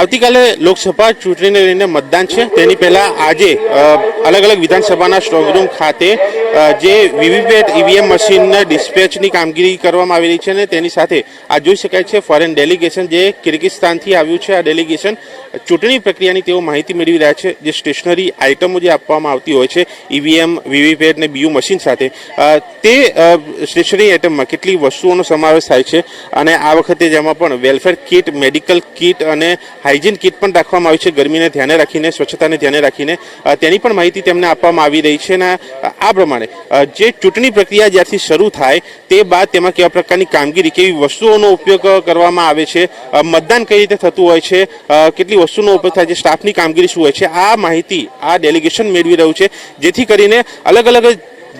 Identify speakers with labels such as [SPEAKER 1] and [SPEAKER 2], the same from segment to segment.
[SPEAKER 1] આવતીકાલે લોકસભા ચૂંટણીને લઈને મતદાન છે તેની પહેલા આજે અલગ અલગ વિધાનસભાના સ્ટ્રોંગરૂમ ખાતે જે વીવીપેટ ઈવીએમ મશીનના ડિસ્પેચની કામગીરી કરવામાં આવી રહી છે અને તેની સાથે આ જોઈ શકાય છે ફોરેન ડેલિગેશન જે કિર્ગિસ્તાનથી આવ્યું છે. આ ડેલિગેશન ચૂંટણી પ્રક્રિયાની તેઓ માહિતી મેળવી રહ્યા છે. જે સ્ટેશનરી આઇટમો જે આપવામાં આવતી હોય છે ઈવીએમ વીવીપેટ ને બીયુ મશીન સાથે તે સ્ટેશનરી આઇટમમાં કેટલી વસ્તુઓનો સમાવેશ થાય છે અને આ વખતે જેમાં પણ વેલફેર કિટ, મેડિકલ કિટ અને હાઇજીન કિટ પણ રાખવામાં આવી છે. ગરમીને ધ્યાને રાખીને, સ્વચ્છતાને ધ્યાને રાખીને તેની પણ માહિતી તેમને આપવામાં આવી રહી છે. અને આ પ્રમાણે જે ચૂંટણી પ્રક્રિયા જ્યારથી શરૂ થાય તે બાદ તેમાં કેવા પ્રકારની કામગીરી, કેવી વસ્તુઓનો ઉપયોગ કરવામાં આવે છે, મતદાન કઈ રીતે થતું હોય છે, કેટલી વસ્તુનો ઉપયોગ થાય છે, સ્ટાફની કામગીરી શું હોય છે, આ માહિતી આ ડેલિગેશન મેળવી રહ્યું છે. જેથી કરીને અલગ અલગ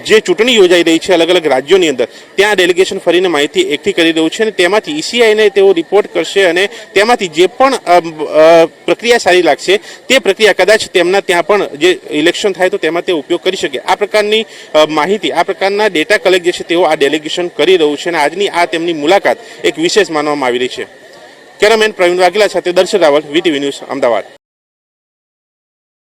[SPEAKER 1] જે ચૂંટણી યોજાઈ રહી છે અલગ અલગ રાજ્યોની અંદર ત્યાં ડેલિગેશન ફરીને માહિતી એકઠી કરી રહ્યું છે અને તેમાંથી ઈસીઆઈને તેઓ રિપોર્ટ કરશે અને તેમાંથી જે પણ પ્રક્રિયા સારી લાગશે તે પ્રક્રિયા કદાચ તેમના ત્યાં પણ જે ઇલેક્શન થાય તો તેમાં તે ઉપયોગ કરી શકે. આ પ્રકારની માહિતી, આ પ્રકારના ડેટા કલેક્ટ જે છે તેઓ આ ડેલિગેશન કરી રહ્યું છે અને આજની આ તેમની મુલાકાત એક વિશેષ માનવામાં આવી રહી છે. કેમેરામેન પ્રવીણ વાઘેલા સાથે દર્શન રાવલ, વીટીવી ન્યૂઝ, અમદાવાદ.